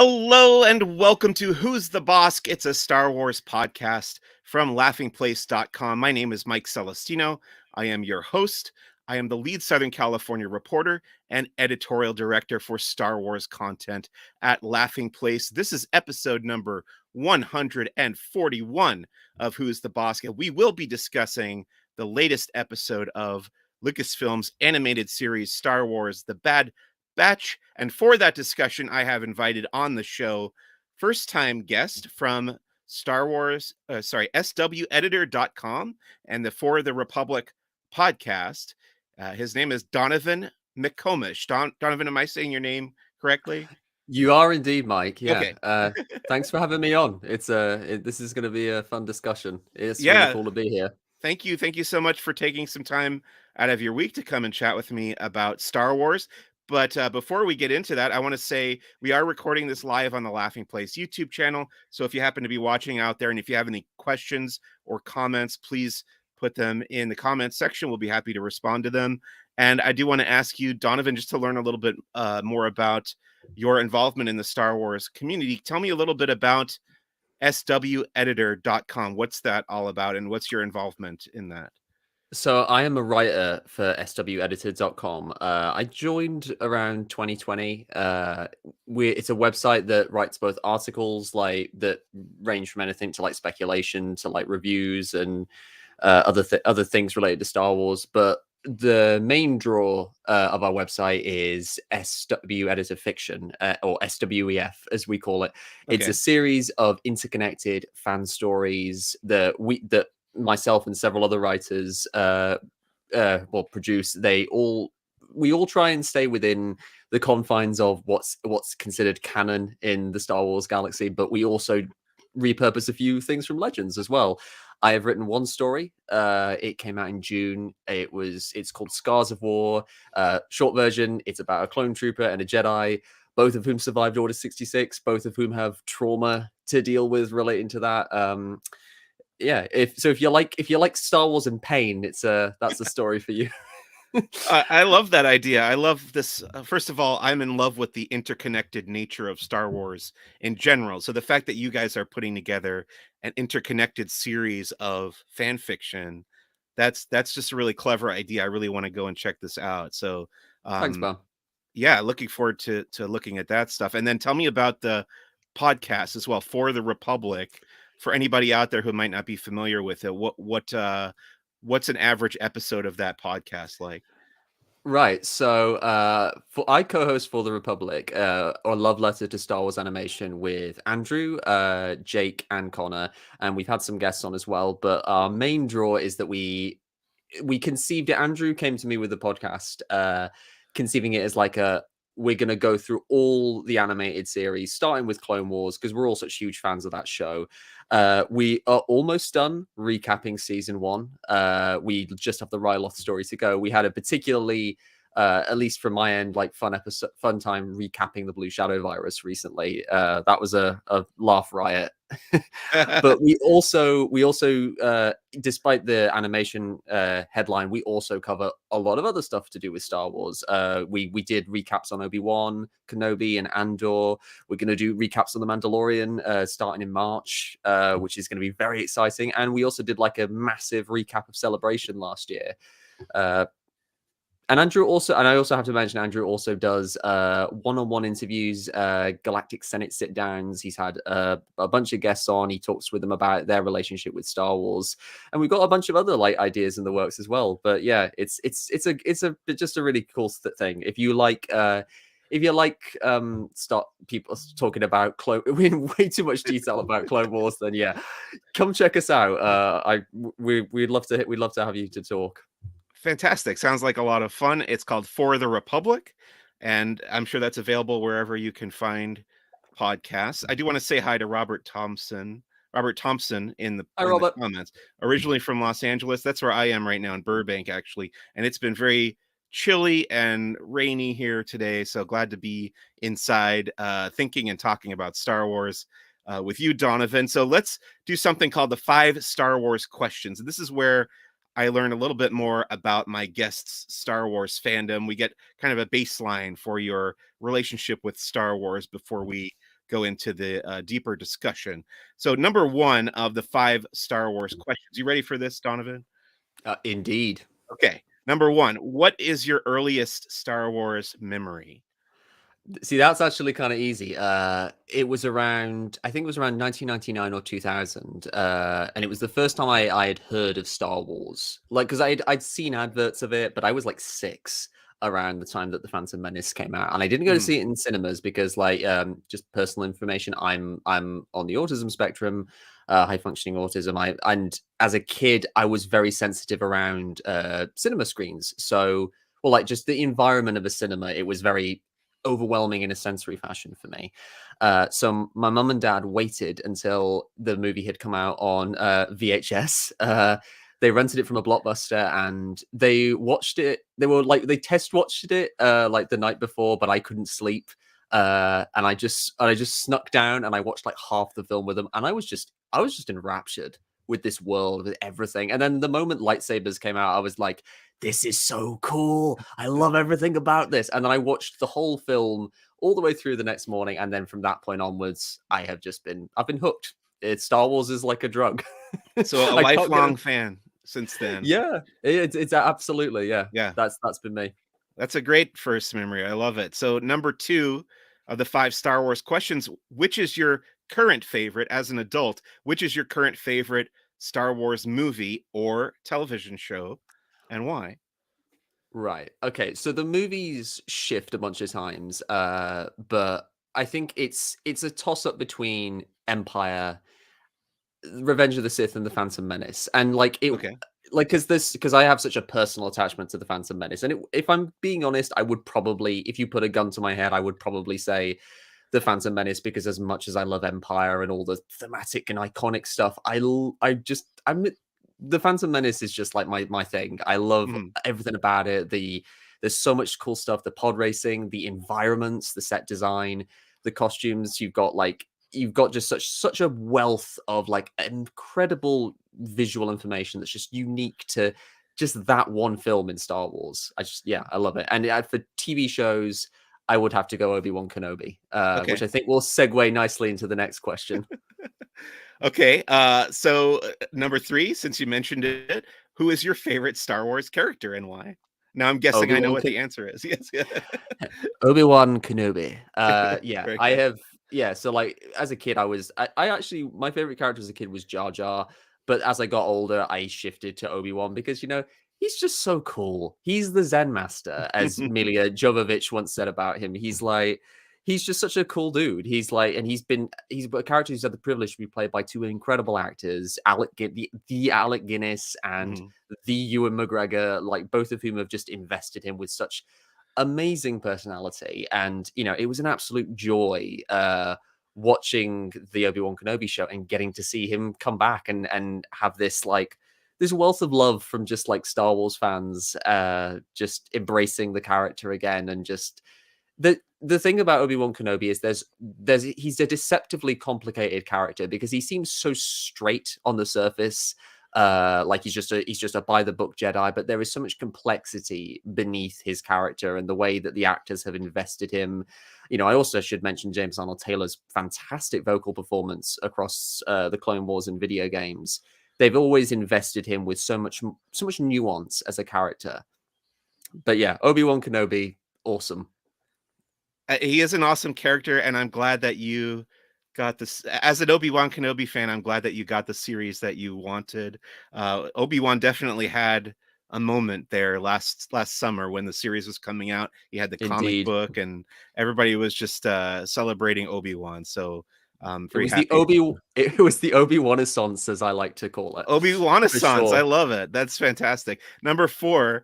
Hello and welcome to Who's the Bossk? It's a Star Wars podcast from laughingplace.com. My name is Mike Celestino. I am your host. I am the lead Southern California reporter and editorial director for Star Wars content at Laughing Place. This is episode number 141 of Who's the Bossk? And we will be discussing the latest episode of Lucasfilm's animated series Star Wars: The Bad Batch. And for that discussion, I have invited on the show first-time guest from SWEditor.com and the For the Republic podcast. His name is Donovan McComish. Donovan, am I saying your name correctly? You are indeed, Mike. Yeah. Okay. Thanks for having me on. This is going to be a fun discussion. It's Yeah. really cool to be here. Thank you. Thank you so much for taking some time out of your week to come and chat with me about Star Wars. But before we get into that, I want to say we are recording this live on the Laughing Place YouTube channel. So if you happen to be watching out there and if you have any questions or comments, please put them in the comments section. We'll be happy to respond to them. And I do want to ask you, Donovan, just to learn a little bit more about your involvement in the Star Wars community. Tell me a little bit about SWEditor.com. What's that all about and what's your involvement in that? So I am a writer for SWEditor.com. I joined around 2020. It's a website that writes both articles that range from anything to speculation to reviews and other things related to Star Wars. But the main draw of our website is SW Editor Fiction, or SWEF as we call it. Okay. It's a series of interconnected fan stories that myself and several other writers produce. We all try and stay within the confines of what's considered canon in the Star Wars galaxy, but we also repurpose a few things from Legends as well. I have written one story. It came out in June. It's called Scars of War. Short version, it's about a clone trooper and a Jedi, both of whom survived Order 66, both of whom have trauma to deal with relating to that. If you like Star Wars and pain, that's a story for you. I love that idea. I love this. First of all, I'm in love with the interconnected nature of Star Wars in general. So the fact that you guys are putting together an interconnected series of fan fiction, that's just a really clever idea. I really want to go and check this out. So Thanks, man. Yeah, looking forward to looking at that stuff. And then tell me about the podcast as well, For the Republic. For anybody out there who might not be familiar with it, what's an average episode of that podcast like? Right. So I co-host For the Republic, or Love Letter to Star Wars Animation with Andrew, Jake, and Connor. And we've had some guests on as well. But our main draw is that we conceived it. Andrew came to me with the podcast, conceiving it as we're going to go through all the animated series, starting with Clone Wars, because we're all such huge fans of that show. We are almost done recapping season 1. We just have the Ryloth story to go. We had a particularly, at least from my end, fun time recapping the Blue Shadow virus recently. That was a laugh riot. But we also despite the animation headline, we also cover a lot of other stuff to do with Star Wars. We did recaps on ObiWan Kenobi and Andor. We're going to do recaps on the Mandalorian starting in March, which is going to be very exciting. And we also did a massive recap of Celebration last year. And I also have to mention, Andrew also does one-on-one interviews, Galactic Senate sit-downs. He's had a bunch of guests on. He talks with them about their relationship with Star Wars, and we've got a bunch of other ideas in the works as well. But yeah, it's just a really cool thing. If you like start people talking about in way too much detail about Clone Wars, then yeah, come check us out. We'd love to have you to talk. Fantastic. Sounds like a lot of fun. It's called For the Republic, and I'm sure that's available wherever you can find podcasts. I do want to say hi to Robert Thompson in the comments. Originally from Los Angeles. That's where I am right now in Burbank, actually. And it's been very chilly and rainy here today. So glad to be inside thinking and talking about Star Wars with you, Donovan. So let's do something called the 5 Star Wars questions. And this is where I learn a little bit more about my guest's Star Wars fandom. We get kind of a baseline for your relationship with Star Wars before we go into the deeper discussion. So, number one of the 5 Star Wars questions. You ready for this, Donovan? Indeed. Okay. Number one, what is your earliest Star Wars memory? See, that's actually kind of easy. It was around, I think it was around 1999 or 2000, and it was the first time I had heard of Star Wars. Like, because I'd seen adverts of it, but I was like 6 around the time that the Phantom Menace came out, and I didn't go to Mhm. see it in cinemas because, like, just personal information, I'm on the autism spectrum, high functioning autism. And as a kid, I was very sensitive around cinema screens, so. Well, like just the environment of a cinema, it was very overwhelming in a sensory fashion for me. So my mum and dad waited until the movie had come out on VHS. They rented it from a Blockbuster and they watched it. They were like they test watched it like the night before, but I couldn't sleep. And I just snuck down and I watched like half the film with them, and I was just enraptured with this world, with everything. And then the moment lightsabers came out, I was like, this is so cool. I love everything about this. And then I watched the whole film all the way through the next morning. And then from that point onwards, I've been hooked. Star Wars is like a drug. So, a I can't get it. lifelong fan since then. Yeah, it's absolutely, yeah. Yeah. That's been me. That's a great first memory. I love it. So, number two of the 5 Star Wars questions, which is your current favorite as an adult? Which is your current favorite Star Wars movie or television show, and why? Right. Okay. So the movies shift a bunch of times, but I think it's a toss up between Empire, Revenge of the Sith, and the Phantom Menace. And Okay. because I have such a personal attachment to the Phantom Menace. And if I'm being honest, I would probably, if you put a gun to my head, I would probably say the Phantom Menace, because as much as I love Empire and all the thematic and iconic stuff, I'm the Phantom Menace is just like my thing. I love Mhm. everything about it. There's so much cool stuff. The pod racing, the environments, the set design, the costumes. You've got just such a wealth of like incredible visual information that's just unique to just that one film in Star Wars. I love it. And for TV shows, I would have to go Obi-Wan Kenobi, which Okay. I think will segue nicely into the next question. Okay. So, number 3, since you mentioned it, who is your favorite Star Wars character and why? Now I'm guessing I know Obi-Wan what Ken- the answer is. Yes. Yeah. Obi-Wan Kenobi. Yeah, Very I good. have. Yeah, so like as a kid, I actually my favorite character as a kid was Jar Jar, but as I got older, I shifted to Obi-Wan because he's just so cool. He's the Zen master, as Milia Jovovich once said about him. He's just such a cool dude. And he's a character who's had the privilege to be played by 2 incredible actors, the Alec Guinness and Mhm. the Ewan McGregor, like both of whom have just invested him with such amazing personality. And it was an absolute joy watching the Obi-Wan Kenobi show and getting to see him come back and have this wealth of love from just like Star Wars fans, just embracing the character again. And just the thing about Obi-Wan Kenobi is he's a deceptively complicated character because he seems so straight on the surface, like he's just a by the book Jedi, but there is so much complexity beneath his character and the way that the actors have invested him. I also should mention James Arnold Taylor's fantastic vocal performance across the Clone Wars and video games. They've always invested him with so much nuance as a character. But yeah, Obi-Wan Kenobi, awesome. He is an awesome character, and I'm glad that you got this. As an Obi-Wan Kenobi fan, I'm glad that you got the series that you wanted. Obi-Wan definitely had a moment there last summer when the series was coming out. He had the comic Indeed. book, and everybody was just celebrating Obi-Wan. So I'm It very was the happy. It was the Obi-Wan-essence, as I like to call it. Obi-Wan For Assance, I sure. love it. That's fantastic. Number 4,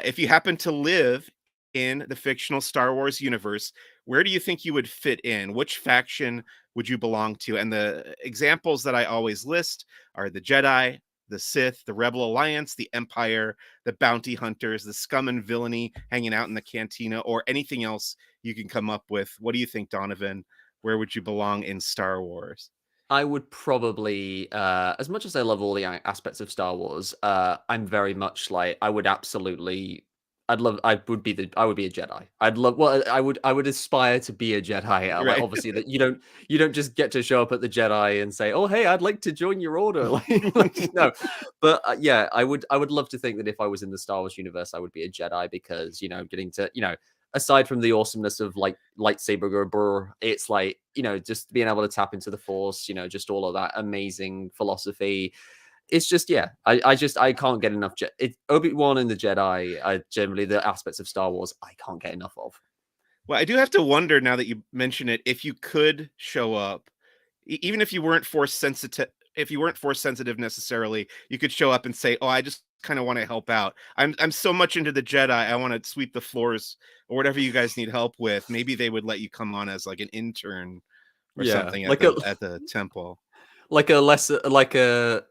if you happen to live in the fictional Star Wars universe, where do you think you would fit in? Which faction would you belong to? And the examples that I always list are the Jedi, the Sith, the Rebel Alliance, the Empire, the Bounty Hunters, the scum and villainy hanging out in the cantina, or anything else you can come up with. What do you think, Donovan? Where would you belong in Star Wars? I would probably, as much as I love all the aspects of Star Wars, I'm very much like I would absolutely. I would be a Jedi. I'd love. Well, I would aspire to be a Jedi. Like, Right. obviously, that you don't just get to show up at the Jedi and say, "Oh, hey, I'd like to join your order." Like no, but yeah, I would love to think that if I was in the Star Wars universe, I would be a Jedi because getting to aside from the awesomeness of like lightsaber go brr, it's like just being able to tap into the Force, just all of that amazing philosophy. It's just I can't get enough. Obi-Wan and the Jedi are generally the aspects of Star Wars I can't get enough of. Well, I do have to wonder now that you mention it, if you could show up, even if you weren't force sensitive necessarily, you could show up and say, "Oh, I just kind of want to help out. I'm so much into the Jedi. I want to sweep the floors or whatever you guys need help with." Maybe they would let you come on as like an intern or Yeah, something like a at the temple. like a lesser like a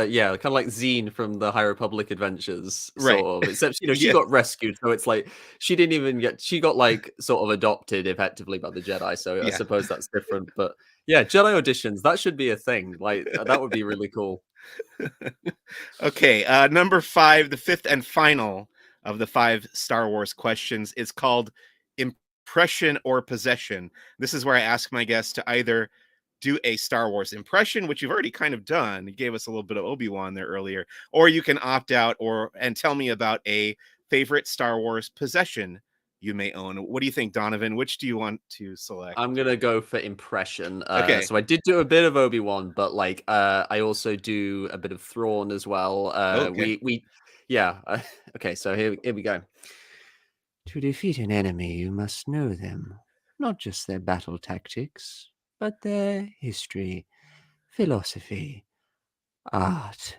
yeah, kind of like Zine from the High Republic adventures, Right. sort of. Except she Yeah. got rescued, so it's like she got like sort of adopted effectively by the Jedi. So I Yeah. suppose that's different. But yeah, Jedi auditions, that should be a thing. Like that would be really cool. Okay, number 5, the 5th and final of the 5 Star Wars questions is called impression or possession. This is where I ask my guests to either do a Star Wars impression, which you've already kind of done. You gave us a little bit of Obi-Wan there earlier, or you can opt out and tell me about a favorite Star Wars possession you may own. What do you think, Donovan? Which do you want to select? I'm gonna go for impression. Okay. So I did do a bit of Obi-Wan, but like I also do a bit of Thrawn as well. Okay. Yeah. Okay, so here we go. To defeat an enemy, you must know them, not just their battle tactics, but their history, philosophy, art.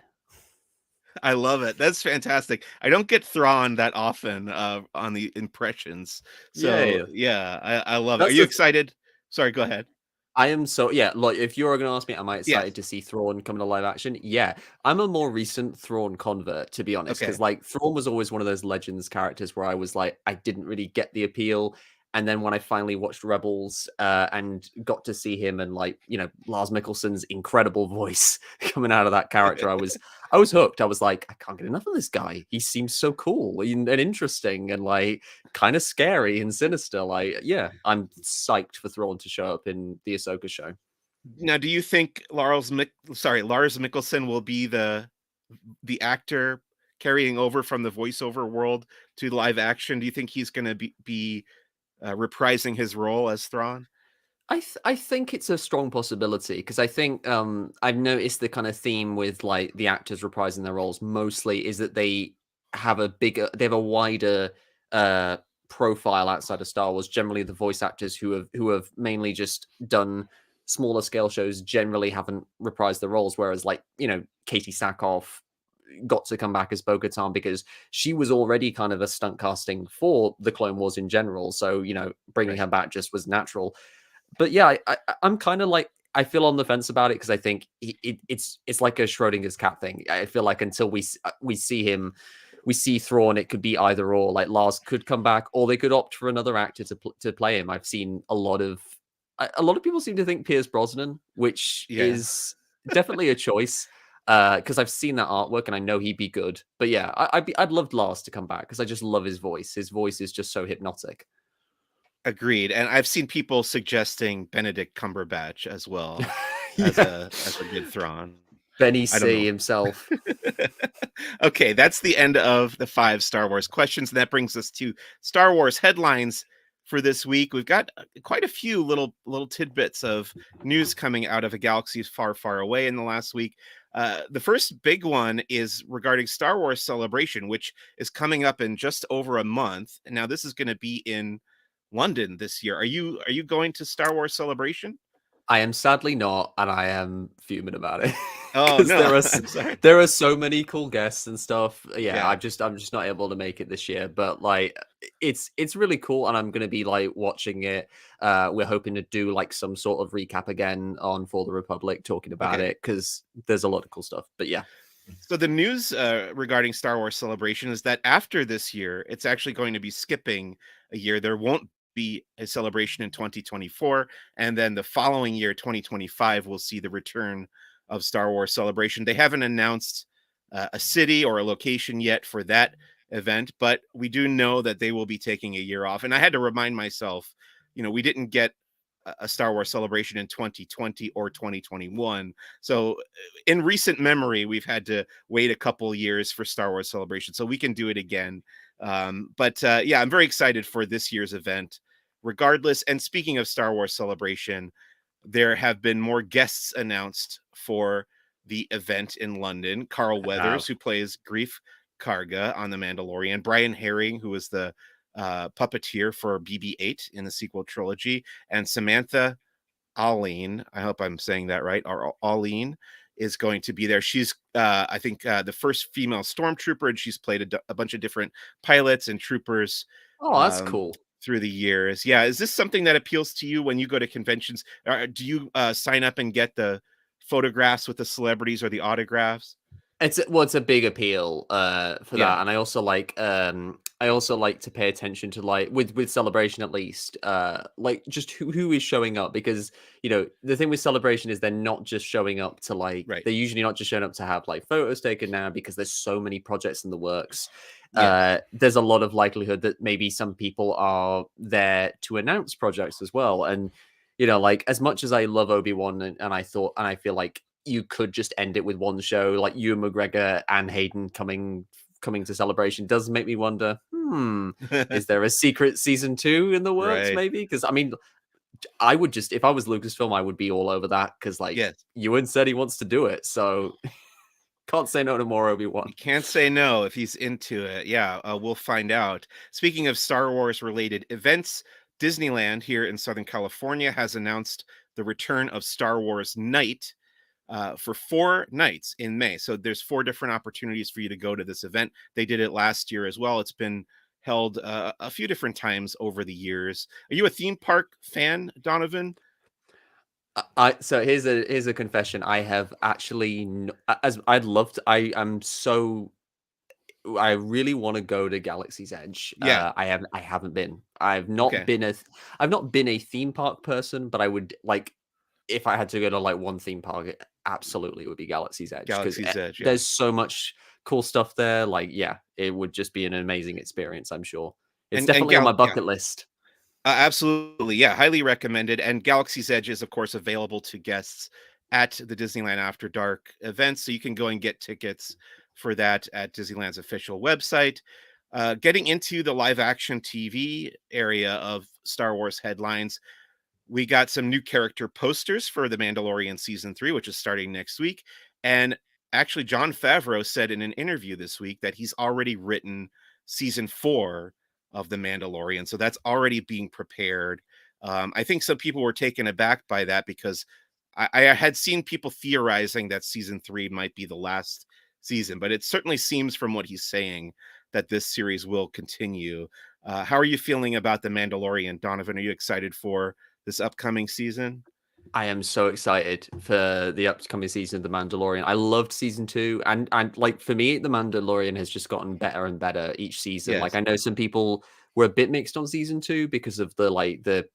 I love it. That's fantastic. I don't get Thrawn that often on the impressions. So Yeah. yeah, I love it. Are That's you the excited? Sorry, go ahead. I am so yeah. Like, if you're gonna ask me, am I excited Yes. to see Thrawn come to live action? Yeah, I'm a more recent Thrawn convert, to be honest, because Okay. like Thrawn was always one of those Legends characters where I was like, I didn't really get the appeal, and then when I finally watched Rebels and got to see him and like Lars Mikkelsen's incredible voice coming out of that character, I was hooked. I was like, I can't get enough of this guy. He seems so cool and interesting and like kind of scary and sinister. Like, yeah, I'm psyched for Thrawn to show up in the Ahsoka show. Now, do you think Lars Mikkelsen will be the actor carrying over from the voiceover world to live action? Do you think he's going to be reprising his role as Thrawn? I think it's a strong possibility because I think I've noticed the kind of theme with like the actors reprising their roles mostly is that they have a wider uh profile outside of Star Wars. Generally, the voice actors who have mainly just done smaller scale shows generally haven't reprised their roles, whereas like Katie Sackhoff got to come back as Bo-Katan because she was already kind of a stunt casting for the Clone Wars in general. So bringing Right. her back just was natural. But yeah, I'm kind of like I feel on the fence about it because I think it's like a Schrodinger's cat thing. I feel like until we see him, we see Thrawn, it could be either or. Like Lars could come back, or they could opt for another actor to play him. I've seen a lot of people seem to think Pierce Brosnan, which Yeah. is definitely a choice because I've seen that artwork and I know he'd be good. But yeah, I'd love Lars to come back because I just love his voice. His voice is just so hypnotic. Agreed. And I've seen people suggesting Benedict Cumberbatch as well Yeah. as a good Thrawn. Benny I don't C know. himself. Okay, that's the end of the 5 Star Wars questions, and that brings us to Star Wars headlines for this week. We've got quite a few little tidbits of news coming out of a galaxy far, far away in the last week. The first big one is regarding Star Wars Celebration, which is coming up in just over a month. And now this is going to be in London this year. Are you going to Star Wars Celebration? I am sadly not, and I am fuming about it Oh because no, I'm sorry. there are so many cool guests and stuff. Yeah, Yeah. I'm just not able to make it this year, but like it's really cool, and I'm gonna be like watching it. We're hoping to do like some sort of recap again on For the Republic, talking about Okay. it because there's a lot of cool stuff. But yeah, So the news regarding Star Wars Celebration is that after this year, it's actually going to be skipping a year. There won't be a celebration in 2024, and then the following year, 2025, will see the return of Star Wars Celebration. They haven't announced a city or a location yet for that event, but we do know that they will be taking a year off. And I had to remind myself, we didn't get a Star Wars Celebration in 2020 or 2021. So in recent memory, we've had to wait a couple years for Star Wars Celebration, so we can do it again. But yeah, I'm very excited for this year's event, regardless. And speaking of Star Wars Celebration, there have been more guests announced for the event in London. Carl Weathers, who plays Grief Karga on The Mandalorian, Brian Herring, who was the puppeteer for BB-8 in the sequel trilogy, and Samantha Aline, I hope I'm saying that right, or Aline, is going to be there. She's, I think, the first female stormtrooper, and she's played a bunch of different pilots and troopers Oh, that's um, cool. through the years. Yeah, is this something that appeals to you when you go to conventions? Do you sign up and get the photographs with the celebrities or the autographs? It's a big appeal for Yeah, that, and I also like to pay attention to, like, with Celebration at least, like, just who is showing up, because the thing with Celebration is they're not just showing up to, like, right. they're usually not just showing up to have like photos taken now, because there's so many projects in the works. Yes. There's a lot of likelihood that maybe some people are there to announce projects as well, and like, as much as I love Obi-Wan, and I feel like you could just end it with one show, like Ewan McGregor and Hayden coming to Celebration, does make me wonder, is there a secret season 2 in the works, Right. maybe? Because I mean, I would just, if I was Lucasfilm, I would be all over that, because like Yes. Ewan said he wants to do it, so can't say no to more Obi-Wan. You can't say no if he's into it. Yeah, we'll find out. Speaking of Star Wars related events, Disneyland here in Southern California has announced the return of Star Wars Night for 4 nights in May. So there's 4 different opportunities for you to go to this event. They did it last year as well. It's been held a few different times over the years. Are you a theme park fan, Donovan? So here's a confession. I have actually, as I'd love to. I really want to go to Galaxy's Edge. Yeah. I haven't been. Okay. I've not been a theme park person, but I would like, if I had to go to like one theme park, it absolutely would be Galaxy's Edge, because Galaxy's Edge. Yeah. there's so much cool stuff there. Like, yeah, it would just be an amazing experience, I'm sure. It's And definitely on my yeah. bucket list. Absolutely. Yeah, highly recommended. And Galaxy's Edge is, of course, available to guests at the Disneyland After Dark event. So you can go and get tickets for that at Disneyland's official website. Getting into the live action TV area of Star Wars headlines, we got some new character posters for The Mandalorian season 3, which is starting next week. And actually, Jon Favreau said in an interview this week that he's already written season 4 of The Mandalorian. So that's already being prepared. I think some people were taken aback by that, because I had seen people theorizing that season 3 might be the last season, but it certainly seems from what he's saying that this series will continue. How are you feeling about The Mandalorian, Donovan? Are you excited for this upcoming season? I am so excited for the upcoming season of The Mandalorian. I loved season 2, and like, for me, The Mandalorian has just gotten better and better each season. Like, Yes. I know some people were a bit mixed on season 2 because of the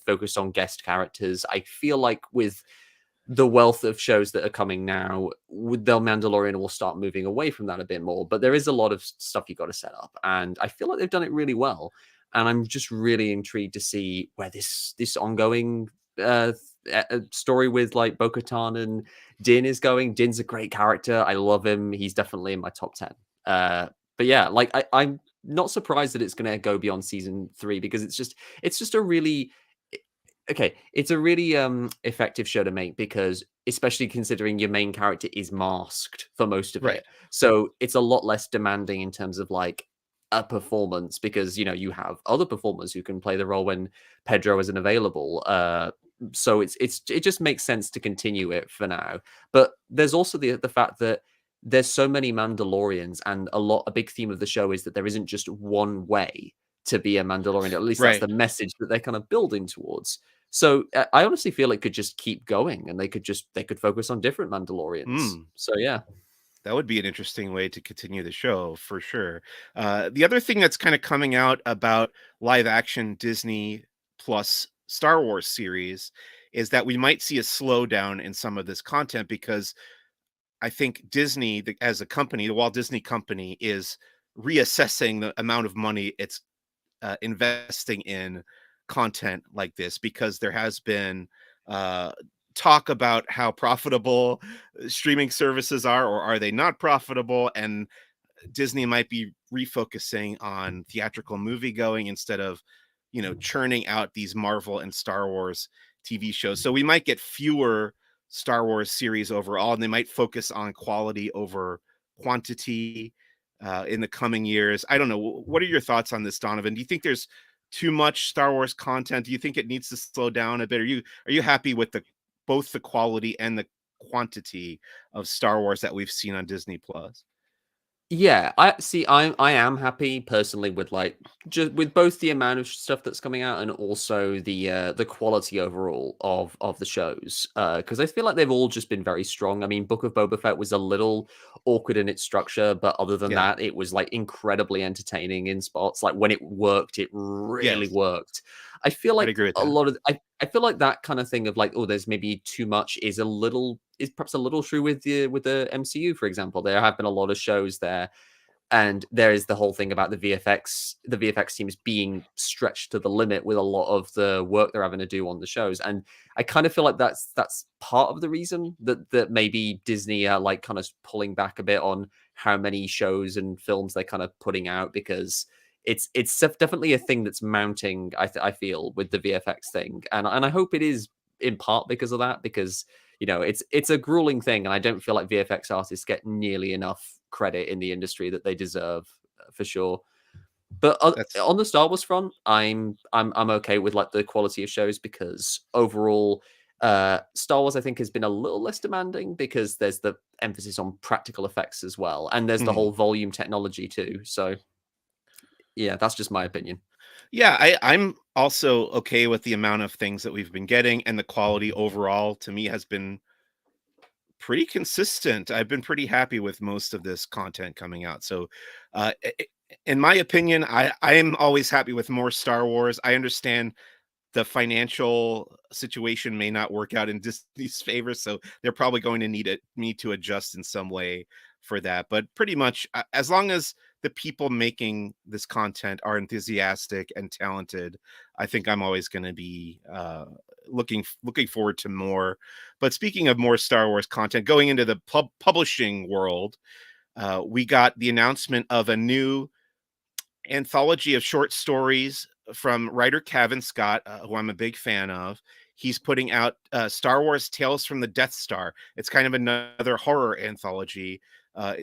focus on guest characters. I feel like with the wealth of shows that are coming now, with The Mandalorian will start moving away from that a bit more. But there is a lot of stuff you got to set up, and I feel like they've done it really well. And I'm just really intrigued to see where this ongoing story with like Bo-Katan and Din is going. Din's a great character. I love him. He's definitely in my top 10. But yeah, like, I'm not surprised that it's going to go beyond season 3, because it's just a really okay. It's a really effective show to make, because especially considering your main character is masked for most of Right. it, so it's a lot less demanding in terms of like a performance, because you have other performers who can play the role when Pedro isn't available. So it just makes sense to continue it for now. But there's also the fact that there's so many Mandalorians, and a big theme of the show is that there isn't just one way to be a Mandalorian. At least that's Right. the message that they're kind of building towards. So I honestly feel it could just keep going, and they could focus on different Mandalorians. Mm. So yeah. That would be an interesting way to continue the show for sure. The other thing that's kind of coming out about live action Disney plus Star Wars series is that we might see a slowdown in some of this content, because I think Disney, as a company, the Walt Disney Company, is reassessing the amount of money it's investing in content like this, because there has been uh, talk about how profitable streaming services are, or are they not profitable, and Disney might be refocusing on theatrical movie going instead of, churning out these Marvel and Star Wars TV shows. So we might get fewer Star Wars series overall, and they might focus on quality over quantity in the coming years. I don't know. What are your thoughts on this, Donovan? Do you think there's too much Star Wars content? Do you think it needs to slow down a bit? Are you happy with the both the quality and the quantity of Star Wars that we've seen on Disney Plus? Yeah, I see. I am happy personally with like just with both the amount of stuff that's coming out and also the quality overall of the shows. Because I feel like they've all just been very strong. I mean, Book of Boba Fett was a little awkward in its structure, but other than Yeah. that, it was like incredibly entertaining in spots. Like when it worked, it really Yes. worked. I feel I'd like agree with a that. lot of I feel like that kind of thing of like, oh, there's maybe too much is perhaps a little true with the MCU, for example. There have been a lot of shows there, and there is the whole thing about the VFX teams being stretched to the limit with a lot of the work they're having to do on the shows. And I kind of feel like that's part of the reason that maybe Disney are like kind of pulling back a bit on how many shows and films they're kind of putting out, because it's definitely a thing that's mounting. I feel with the VFX thing, and I hope it is in part because of that, because it's a grueling thing, and I don't feel like VFX artists get nearly enough credit in the industry that they deserve, for sure. But That's on the Star Wars front, I'm okay with like the quality of shows, because overall, Star Wars I think has been a little less demanding because there's the emphasis on practical effects as well, and there's the mhm. whole volume technology too. So yeah, that's just my opinion. Yeah, I'm also okay with the amount of things that we've been getting, and the quality overall to me has been pretty consistent. I've been pretty happy with most of this content coming out. So, in my opinion, I am always happy with more Star Wars. I understand the financial situation may not work out in Disney's favor, so they're probably going to need to adjust in some way for that. But pretty much, as long as the people making this content are enthusiastic and talented, I think I'm always going to be looking forward to more. But speaking of more Star Wars content, going into the publishing world, we got the announcement of a new anthology of short stories from writer Cavan Scott, who I'm a big fan of. He's putting out Star Wars Tales from the Death Star. It's kind of another horror anthology.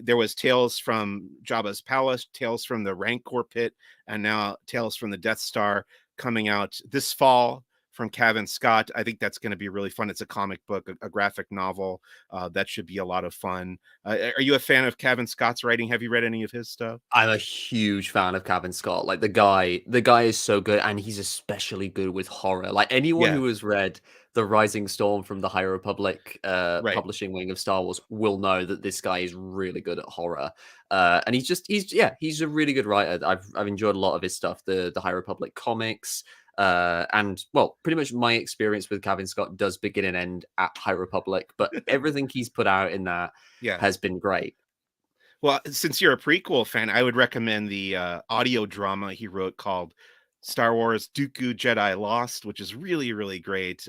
There was Tales from Jabba's Palace, Tales from the Rancor Pit, and now Tales from the Death Star coming out this fall from Cavan Scott. I think that's going to be really fun. It's a comic book, a graphic novel. That should be a lot of fun. Are you a fan of Cavan Scott's writing? Have you read any of his stuff? I'm a huge fan of Cavan Scott. Like the guy is so good, and he's especially good with horror. Like anyone Yeah, who has read The Rising Storm from the High Republic right. publishing wing of Star Wars will know that this guy is really good at horror. And he's a really good writer. I've enjoyed a lot of his stuff, the High Republic comics. And well, pretty much my experience with Cavan Scott does begin and end at High Republic, but everything he's put out in that Yeah. has been great. Well, since you're a prequel fan, I would recommend the audio drama he wrote called Star Wars Dooku Jedi Lost, which is really, really great.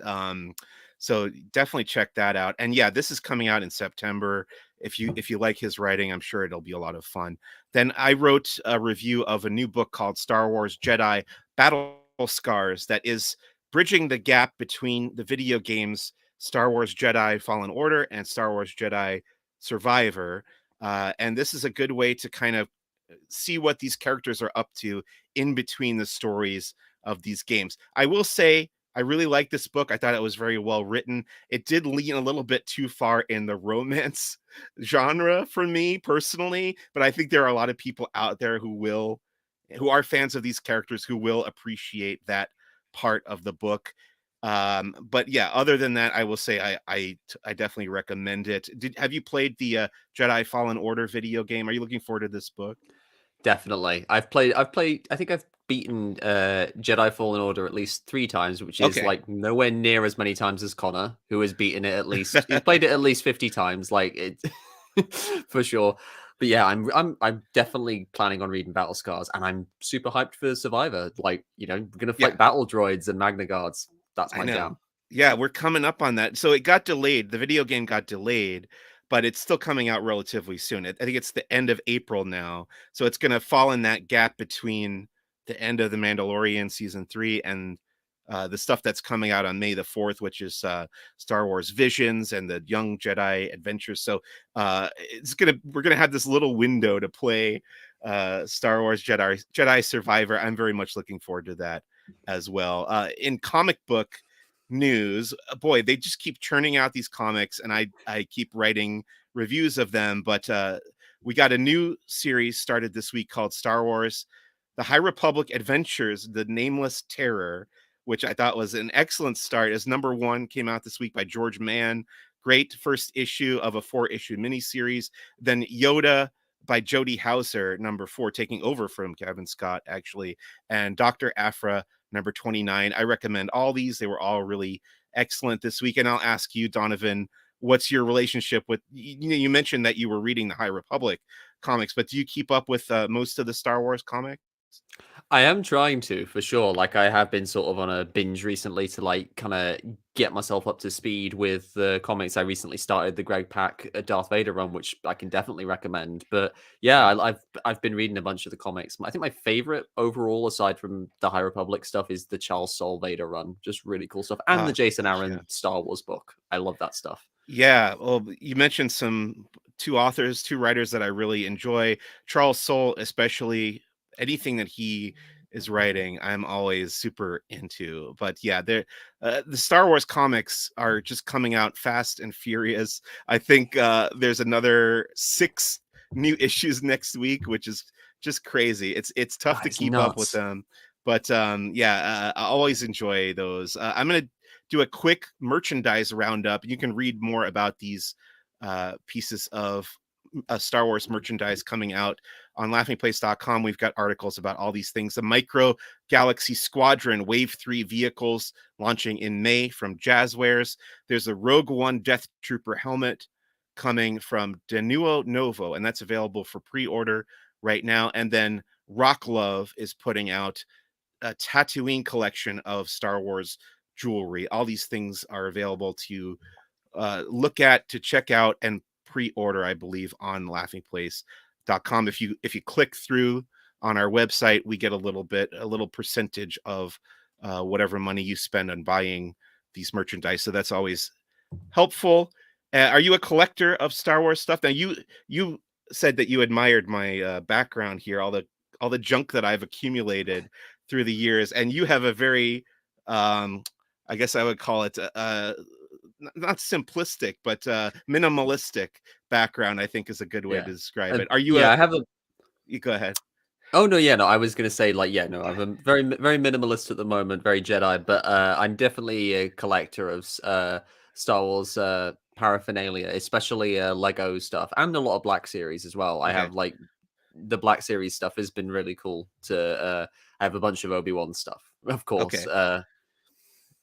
So definitely check that out. And yeah, this is coming out in September. If you like his writing, I'm sure it'll be a lot of fun. Then I wrote a review of a new book called Star Wars Jedi Battle Scars that is bridging the gap between the video games Star Wars Jedi Fallen Order and Star Wars Jedi Survivor. And this is a good way to kind of see what these characters are up to in between the stories of these games. I will say I really like this book. I thought it was very well written. It did lean a little bit too far in the romance genre for me personally, but I think there are a lot of people out there who are fans of these characters who will appreciate that part of the book. But yeah, other than that, I will say I definitely recommend it. Have you played the Jedi Fallen Order video game? Are you looking forward to this book? Definitely. I think I've beaten Jedi Fallen Order at least 3 times, which is Okay. like nowhere near as many times as Connor, who has beaten it at least he's played it at least 50 times, like it for sure. But yeah, I'm definitely planning on reading Battle Scars, and I'm super hyped for Survivor. Like, we're gonna Yeah, fight battle droids and Magna Guards. That's I my know. jam. Yeah, we're coming up on that. So it got delayed. The video game got delayed, but it's still coming out relatively soon. I think it's the end of April now. So it's going to fall in that gap between the end of the Mandalorian season 3 and the stuff that's coming out on May the 4th, which is Star Wars Visions and the Young Jedi Adventures. So we're gonna have this little window to play Star Wars Jedi Survivor. I'm very much looking forward to that as well. In comic book news, boy, they just keep churning out these comics, and I keep writing reviews of them. But we got a new series started this week called Star Wars: The High Republic Adventures, The Nameless Terror, which I thought was an excellent start. As number 1 came out this week by George Mann. Great first issue of a 4-issue miniseries. Then Yoda by Jody Hauser, number 4, taking over from Kevin Scott, actually, and Dr. Aphra, number 29. I recommend all these. They were all really excellent this week. And I'll ask you, Donovan, what's your relationship with, you mentioned that you were reading the High Republic comics, but do you keep up with most of the Star Wars comics? I am trying to, for sure. Like, I have been sort of on a binge recently to like kind of get myself up to speed with the comics. I recently started the Greg Pak Darth Vader run, which I can definitely recommend. But yeah, Yeah. I've been reading a bunch of the comics. I think my favorite overall, aside from the High Republic stuff, is the Charles Soule Vader run. Just really cool stuff, and the Jason Yeah. Aaron Star Wars book. I love that stuff. Yeah, well, you mentioned two authors, two writers that I really enjoy. Charles Soule, especially anything that he is writing, I'm always super into. But yeah, the Star Wars comics are just coming out fast and furious. I think there's another 6 new issues next week, which is just crazy. It's tough That to is keep up with nuts. them. But yeah, I always enjoy those. I'm gonna do a quick merchandise roundup. You can read more about these pieces of Star Wars merchandise coming out on laughingplace.com. We've got articles about all these things. The Micro Galaxy Squadron Wave 3 vehicles launching in May from Jazzwares. There's a Rogue One Death Trooper helmet coming from Denuo Novo, and that's available for pre-order right now. And then Rock Love is putting out a Tatooine collection of Star Wars jewelry. All these things are available to look at, to check out, and pre-order, I believe, on laughingplace.com. If you click through on our website, we get a little percentage of whatever money you spend on buying these merchandise. So that's always helpful. Are you a collector of Star Wars stuff? Now you said that you admired my background here, all the junk that I've accumulated through the years, and you have a very, I guess I would call it not simplistic, but minimalistic background. I think is a good way to Yeah. describe it. Are you Yeah, a? I have a You go ahead. Oh no, yeah, no. I was gonna say like, yeah, no. I'm a very minimalist at the moment, very Jedi, but I'm definitely a collector of Star Wars paraphernalia, especially Lego stuff, and a lot of Black Series as well. I Okay. have like the Black Series stuff has been really cool. I have a bunch of ObiWan stuff, of course. Okay.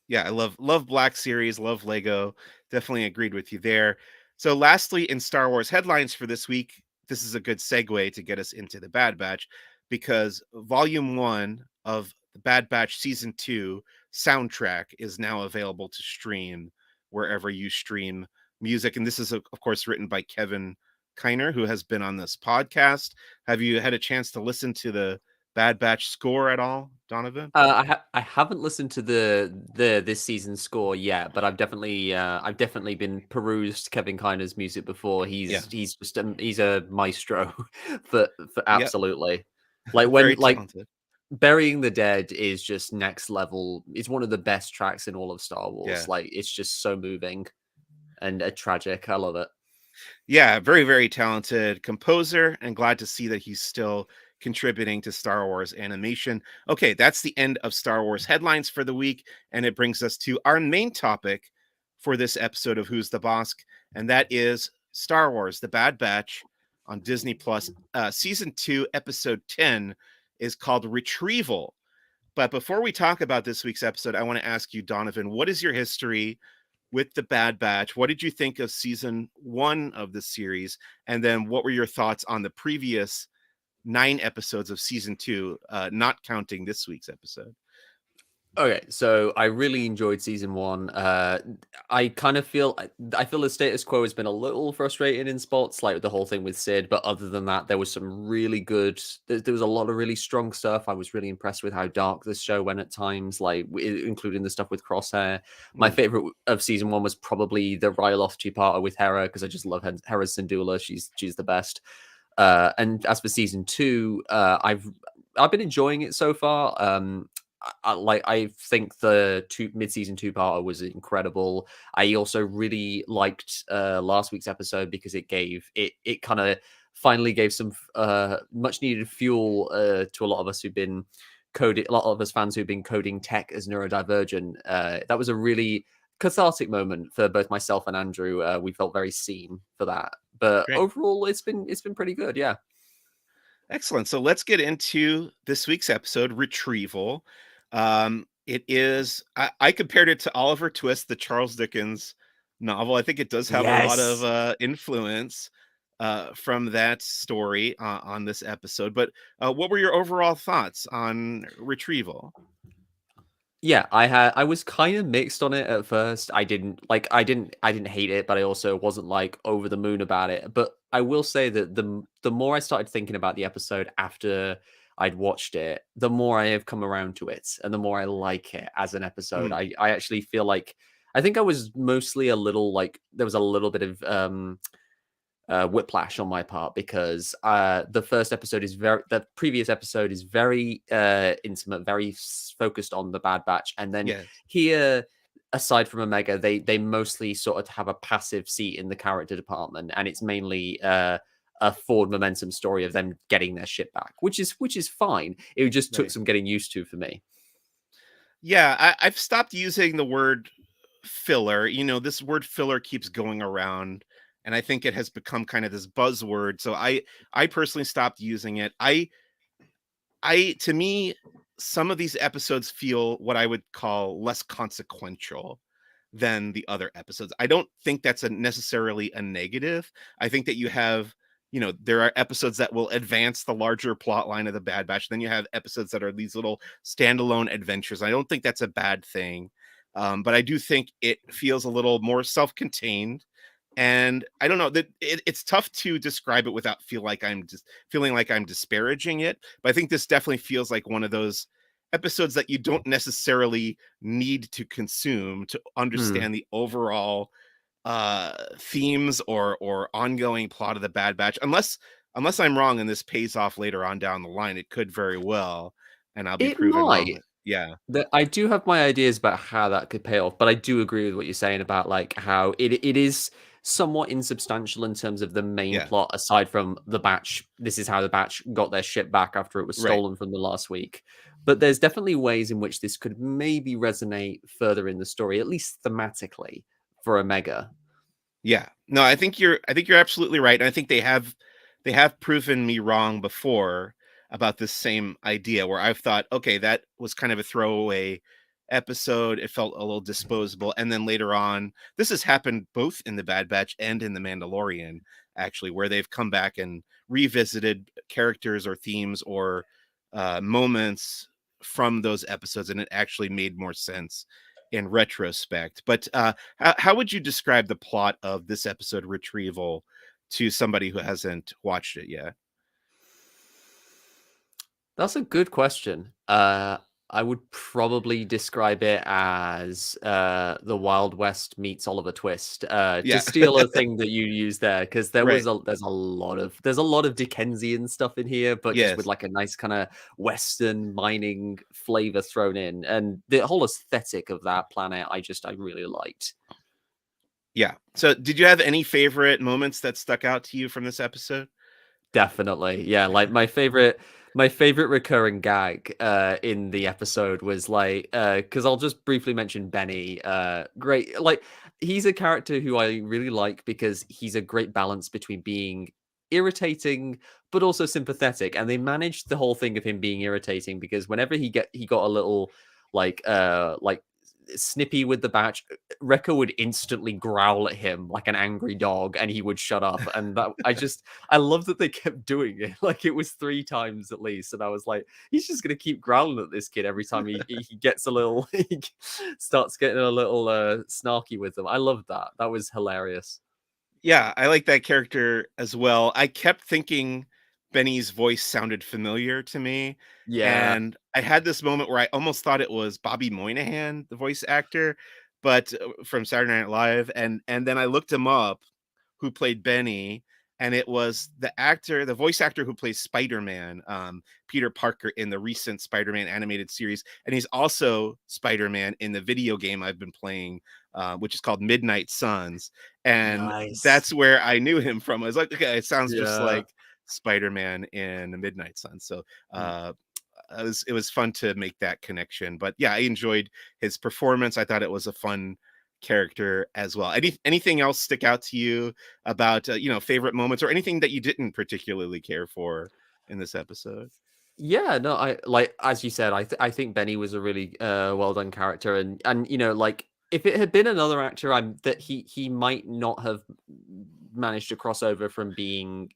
Yeah, I love Black Series, love Lego. Definitely agreed with you there. So lastly, in Star Wars headlines for this week, this is a good segue to get us into the Bad Batch, because volume 1 of the Bad Batch season 2 soundtrack is now available to stream wherever you stream music. And this is of course written by Kevin Kiner, who has been on this podcast. Have you had a chance to listen to the Bad Batch score at all, Donovan? I haven't listened to the this season score yet, but I've definitely been perused Kevin Kiner's music before. Yeah. He's just he's a maestro for Yep. absolutely. Like when Very like talented. Burying the Dead is just next level. It's one of the best tracks in all of Star Wars. Yeah. Like, it's just so moving and tragic. I love it. Yeah, very, very talented composer, and glad to see that he's still contributing to Star Wars animation. Okay, that's the end of Star Wars headlines for the week, and it brings us to our main topic for this episode of Who's the Bossk, and that is Star Wars: The Bad Batch on Disney Plus. Season 2, Episode 10 is called Retrieval. But before we talk about this week's episode, I want to ask you, Donovan, what is your history with the Bad Batch. What did you think of season 1 of the series? And then what were your thoughts on the previous 9 episodes of season 2, not counting this week's episode? Okay, so I really enjoyed season 1. I kind of feel I feel the status quo has been a little frustrating in spots, like the whole thing with Sid. But other than that, there was some really good. There was a lot of really strong stuff. I was really impressed with how dark this show went at times, like including the stuff with Crosshair. My Mm, favorite of season 1 was probably the Ryloth two-parter with Hera, because I just love Hera's Syndulla. She's the best. And as for season 2, I've been enjoying it so far. I think the mid-season two-parter was incredible. I also really liked last week's episode because it kind of finally gave some much needed fuel to a lot of us who've been coding, a lot of us fans who've been coding tech as neurodivergent. That was a really cathartic moment for both myself and Andrew. We felt very seen for that. But great. overall, it's been pretty good. Yeah. Excellent. So let's get into this week's episode, Retrieval. It is, I compared it to Oliver Twist, the Charles Dickens novel. I think it does have a lot of Yes. influence from that story on this episode. But what were your overall thoughts on Retrieval? Yeah, I was kind of mixed on it at first. I didn't hate it, but I also wasn't like over the moon about it. But I will say that the more I started thinking about the episode after I'd watched it, the more I have come around to it and the more I like it as an episode. Mm, I actually feel like I think I was mostly a little like there was a little bit of whiplash on my part because the previous episode is very intimate, very focused on the Bad Batch, and then yes, here, aside from Omega, they mostly sort of have a passive seat in the character department, and it's mainly a forward momentum story of them getting their shit back, which is fine. It just took right. some getting used to for me. Yeah, I've stopped using the word filler. This word filler keeps going around, and I think it has become kind of this buzzword. So I personally stopped using it. To me, some of these episodes feel what I would call less consequential than the other episodes. I don't think that's necessarily a negative. I think that there are episodes that will advance the larger plot line of the Bad Batch. Then you have episodes that are these little standalone adventures. I don't think that's a bad thing. But I do think it feels a little more self-contained. And I don't know that it's tough to describe it without feeling like I'm disparaging it. But I think this definitely feels like one of those episodes that you don't necessarily need to consume to Hmm. understand the overall themes or ongoing plot of the Bad Batch, unless I'm wrong and this pays off later on down the line. It could very well, and I'll be It proven wrong. might. But yeah, I do have my ideas about how that could pay off, but I do agree with what you're saying about like how it is somewhat insubstantial in terms of the main yeah, plot, aside from the batch. This is how the batch got their shit back after it was right. stolen from the last week. But there's definitely ways in which this could maybe resonate further in the story, at least thematically, for Omega. Yeah. No, I think you're absolutely right. And I think they have proven me wrong before about this same idea where I've thought, okay, that was kind of a throwaway episode. It felt a little disposable. And then later on, this has happened both in the Bad Batch and in the Mandalorian, actually, where they've come back and revisited characters or themes or moments from those episodes, and it actually made more sense in retrospect. But how would you describe the plot of this episode, Retrieval, to somebody who hasn't watched it yet? That's a good question. I would probably describe it as the Wild West meets Oliver Twist. To Yeah. steal a thing that you used there, because Right. there's a lot of Dickensian stuff in here, but just with Yes. like a nice kind of Western mining flavor thrown in, and the whole aesthetic of that planet, I really liked. Yeah. So did you have any favorite moments that stuck out to you from this episode? Definitely. Yeah, like my favorite recurring gag in the episode was like cuz I'll just briefly mention Benny. Great, like he's a character who I really like because he's a great balance between being irritating but also sympathetic, and they managed the whole thing of him being irritating because whenever he got a little like snippy with the batch, Rekka would instantly growl at him like an angry dog, and he would shut up. And that I love that they kept doing it. Like it was 3 times at least, and I was like, he's just gonna keep growling at this kid every time he gets a little, he starts getting a little snarky with them. I loved that. That was hilarious. Yeah, I like that character as well. I kept thinking Benny's voice sounded familiar to me, Yeah. and I had this moment where I almost thought it was Bobby Moynihan, the voice actor, but from Saturday Night Live, and then I looked him up, who played Benny, and it was the voice actor who plays Spider-Man, Peter Parker in the recent Spider-Man animated series, and he's also Spider-Man in the video game I've been playing, which is called Midnight Suns, and Nice. that's where I knew him from. I was like, okay, it sounds just Yeah. like Spider-Man in the Midnight Suns. So Mm. it was fun to make that connection. But yeah, I enjoyed his performance. I thought it was a fun character as well. Anything else stick out to you about favorite moments or anything that you didn't particularly care for in this episode? Yeah, no, I like as you said, I think Benny was a really well done character, and like if it had been another actor, I'm that he might not have managed to cross over from being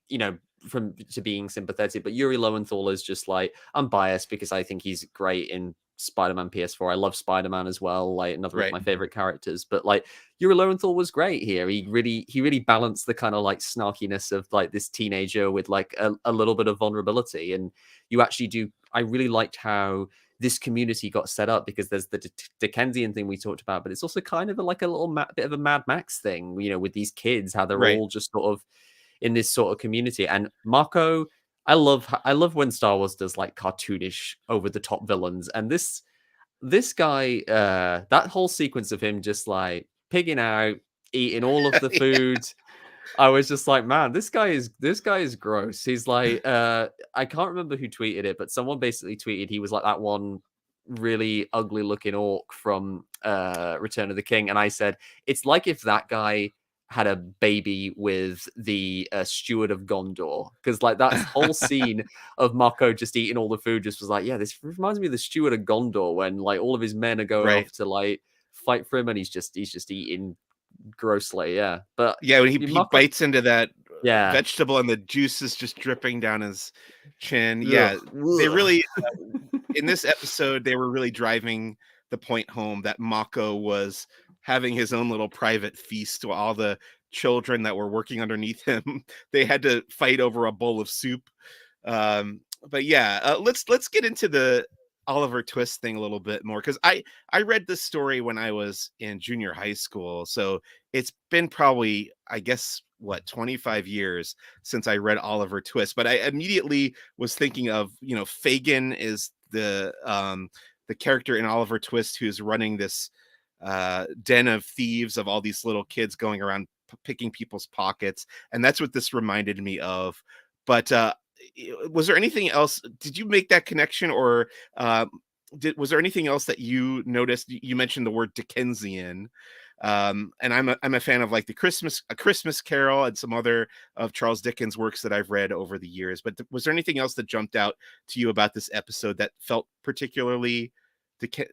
from to being sympathetic, but Yuri Lowenthal is just like, I'm biased because I think he's great in Spider-Man PS4. I love Spider-Man as well, like another of Right. my favorite characters. But like Yuri Lowenthal was great here. He really balanced the kind of like snarkiness of like this teenager with like a little bit of vulnerability. And you actually do. I really liked how this community got set up because there's the Dickensian thing we talked about, but it's also kind of like a little bit of a Mad Max thing, with these kids, how they're Right. all just sort of in this sort of community. And Marco, I love when Star Wars does like cartoonish over the top villains, and this guy, that whole sequence of him just like pigging out, eating all of the food. I was just like, man, this guy is gross. He's like, I can't remember who tweeted it, but someone basically tweeted he was like that one really ugly looking orc from Return of the King, and I said it's like if that guy had a baby with the steward of Gondor, because like that whole scene of Mako just eating all the food just was like, yeah, this reminds me of the steward of Gondor when like all of his men are going Right. off to like fight for him, and he's just eating grossly, yeah. But Yeah, when he Mako, bites into that yeah. vegetable and the juice is just dripping down his chin. Ugh. Yeah, they Ugh. really in this episode they were really driving the point home that Mako was having his own little private feast to all the children that were working underneath him. They had to fight over a bowl of soup. But yeah, let's get into the Oliver Twist thing a little bit more because I read this story when I was in junior high school, so it's been probably I guess what 25 years since I read Oliver Twist. But I immediately was thinking of Fagin is the character in Oliver Twist who's running this den of thieves of all these little kids going around picking people's pockets, and that's what this reminded me of. But was there anything else? Did you make that connection, or was there anything else that you noticed? You mentioned the word Dickensian, and I'm a fan of like A Christmas Carol and some other of Charles Dickens' works that I've read over the years. But was there anything else that jumped out to you about this episode that felt particularly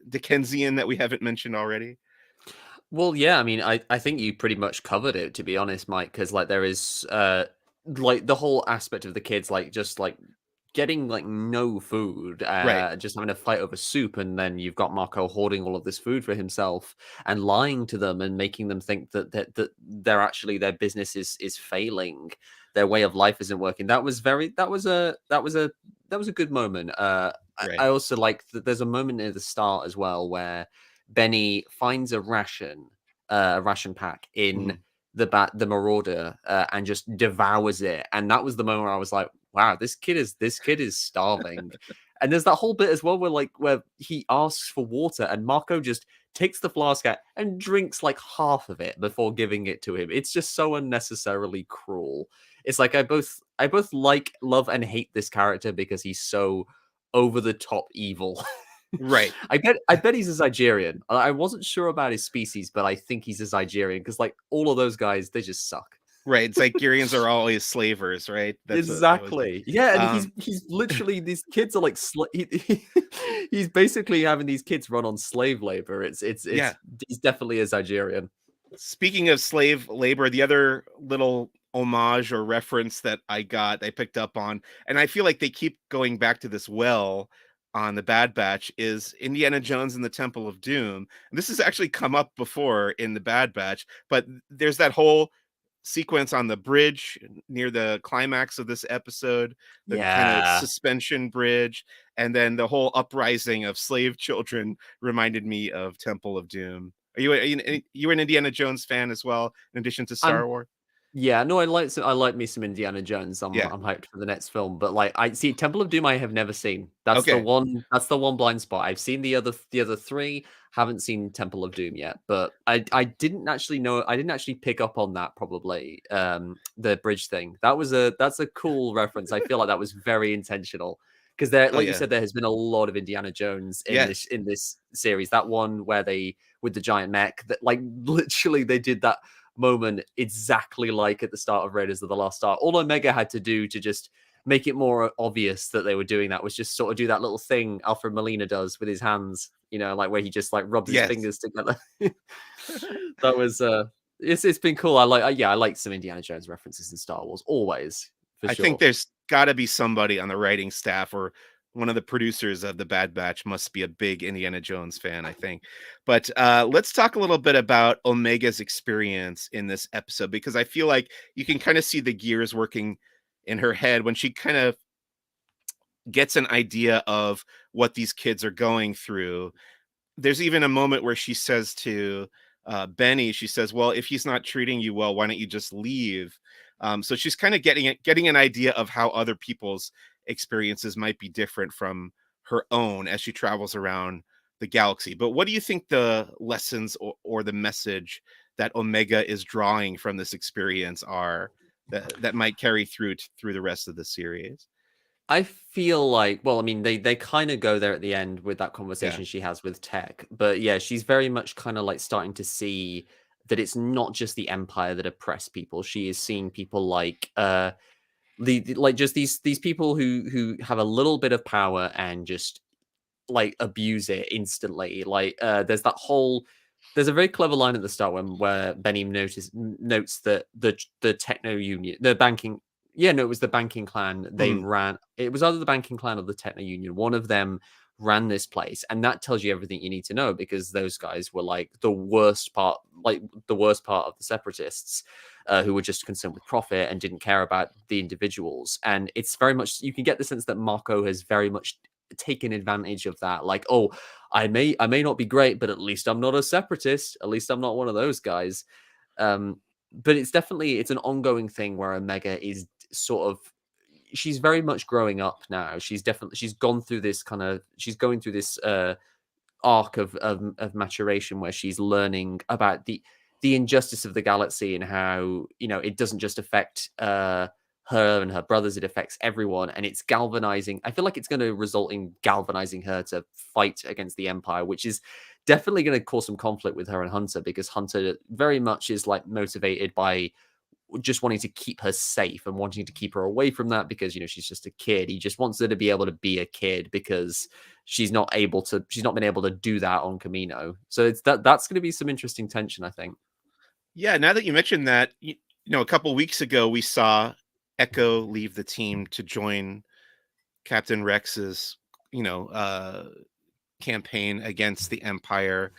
Dickensian that we haven't mentioned already? Well, yeah, I mean, I think you pretty much covered it, to be honest, Mike, because like there is like the whole aspect of the kids like just like getting like no food, Right, just having a fight over soup, and then you've got Marco hoarding all of this food for himself and lying to them and making them think that they're actually their business is failing, their way of life isn't working. That was a good moment. I right, also like that there's a moment at the start as well where Benny finds a ration pack in mhm, the Marauder, and just devours it. And that was the moment where I was like, wow, this kid is starving. And there's that whole bit as well where he asks for water and Marco just takes the flask out and drinks like half of it before giving it to him. It's just so unnecessarily cruel. It's like I both like, love, and hate this character because he's so over the top evil. right. I bet he's a Zygerian. I wasn't sure about his species, but I think he's a Zygerian because like all of those guys, they just suck. Right. Zygerians are always slavers, right? That's what that was. Exactly. Yeah, and Um, he's literally these kids are like he's basically having these kids run on slave labor. yeah. He's definitely a Nigerian. Speaking of slave labor, the other little homage or reference that I picked up on, and I feel like they keep going back to this well on the Bad Batch, is Indiana Jones and the Temple of Doom. And this has actually come up before in the Bad Batch, but there's that whole sequence on the bridge near the climax of this episode, the kind of Yeah. suspension bridge, and then the whole uprising of slave children reminded me of Temple of Doom. Are you an Indiana Jones fan as well, in addition to I'm Star Wars? Yeah, no, I like me some Indiana Jones. Yeah. I'm hyped for the next film, but like I see Temple of Doom I have never seen. Okay. That's the one blind spot. I've seen the other three, haven't seen Temple of Doom yet, but I didn't actually know I didn't actually pick up on that probably the bridge thing. That's a cool reference. I feel like that was very intentional because there Oh like you yeah. said there has been a lot of Indiana Jones Yes. in this series. That one where they with the giant mech that like literally they did that moment exactly like at the start of Raiders of the Lost Ark. All Omega had to do to just make it more obvious that they were doing that was just sort of do that little thing Alfred Molina does with his hands, you know, like where he just like rubs his Yes. fingers together. That was it's been cool. I like some Indiana Jones references in Star Wars always for I think sure. there's got to be somebody on the writing staff or one of the producers of the Bad Batch must be a big Indiana Jones fan, I think. But let's talk a little bit about Omega's experience in this episode, because I feel like you can kind of see the gears working in her head when she kind of gets an idea of what these kids are going through. There's even a moment where she says to Benny, she says, "Well, if he's not treating you well, why don't you just leave?" So she's kind of getting an idea of how other people's experiences might be different from her own as she travels around the galaxy. But what do you think the lessons or the message that Omega is drawing from this experience are that might carry through the rest of the series? I feel like, well, I mean, they kind of go there at the end with that Yeah. conversation she has with Tech, but yeah, she's very much kind of like starting to see that it's not just the Empire that oppress people. She is seeing people like like just these people who have a little bit of power and just like abuse it instantly. Like there's a very clever line at the start where Benny notes that the Techno Union, the banking, yeah, no, it was the banking clan. They Mhm. ran. It was either the banking clan or the Techno Union. One of them ran this place, and that tells you everything you need to know because those guys were like the worst part of the separatists, who were just concerned with profit and didn't care about the individuals. And it's very much you can get the sense that Marco has very much taken advantage of that. Like, oh, I may not be great, but at least I'm not a separatist. At least I'm not one of those guys. But it's an ongoing thing where Omega is sort of she's very much growing up now. She's gone through this she's going through this arc of maturation where she's learning about the injustice of the galaxy and how it doesn't just affect her and her brothers, it affects everyone, and it's galvanizing. I feel like it's going to result in galvanizing her to fight against the Empire, which is definitely going to cause some conflict with her and Hunter, because Hunter very much is like motivated by just wanting to keep her safe and wanting to keep her away from that because she's just a kid. He just wants her to be able to be a kid because she's not been able to do that on Camino. So that's going to be some interesting tension, I think. Yeah, now that you mentioned that, a couple weeks ago we saw Echo leave the team to join Captain Rex's, you know, uh, campaign against the Empire.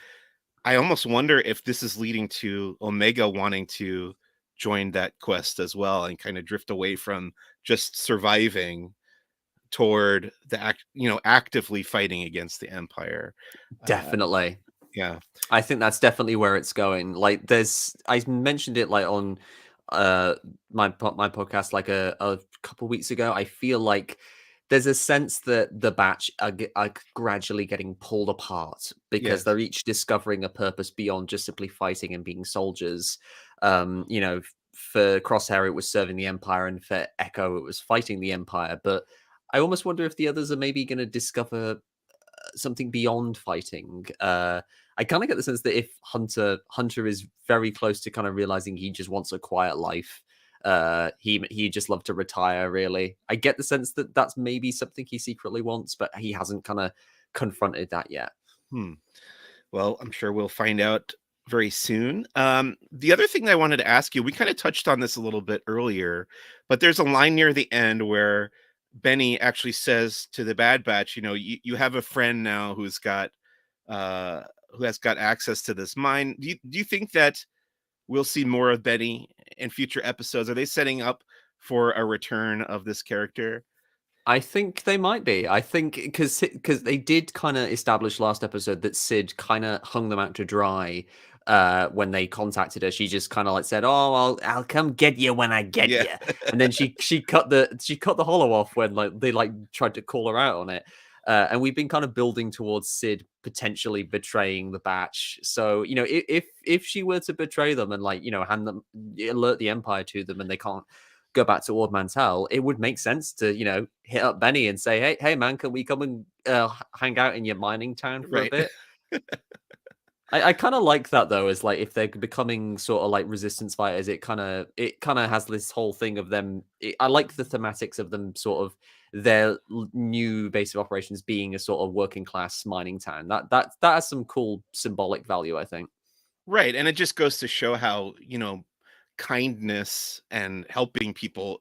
I almost wonder if this is leading to Omega wanting to join that quest as well and kind of drift away from just surviving toward actively fighting against the Empire. Uh, Definitely. yeah. I think that's definitely where it's going. Like I mentioned it like on uh my podcast like a couple weeks ago. I feel like there's a sense that the batch are gradually getting pulled apart because Yes. they're each discovering a purpose beyond just simply fighting and being soldiers. For Crosshair it was serving the Empire, and for Echo it was fighting the Empire. But I almost wonder if the others are maybe going to discover something beyond fighting. I kind of get the sense that if Hunter is very close to kind of realizing he just wants a quiet life, he just loved to retire. Really, I get the sense that that's maybe something he secretly wants, but he hasn't kind of confronted that yet. Hmm. Well, I'm sure we'll find out very soon. The other thing that I wanted to ask you, we kind of touched on this a little bit earlier, but there's a line near the end where Benny actually says to the Bad Batch, you have a friend now uh, who has got access to this mine. Do you think that we'll see more of Benny in future episodes? Are they setting up for a return of this character? I think they might be. I think because they did kind of establish last episode that Sid kind of hung them out to dry when they contacted her. She just kind of like said, "Oh, I'll come get you when I get Yeah. you," and then she cut the holo off when like they like tried to call her out on it. And we've been kind of building towards Sid potentially betraying the batch. So if she were to betray them and like hand them alert the Empire to them and they can't go back to Ord Mantell, it would make sense to, hit up Benny and say, hey man, can we come and hang out in your mining town for a Right. bit? I kind of like that though, is like if they're becoming sort of like resistance fighters, it kind of has this whole thing of them. I like the thematics of them sort of their new base of operations being a sort of working class mining town. That has some cool symbolic value, I think. Right. And it just goes to show how, kindness and helping people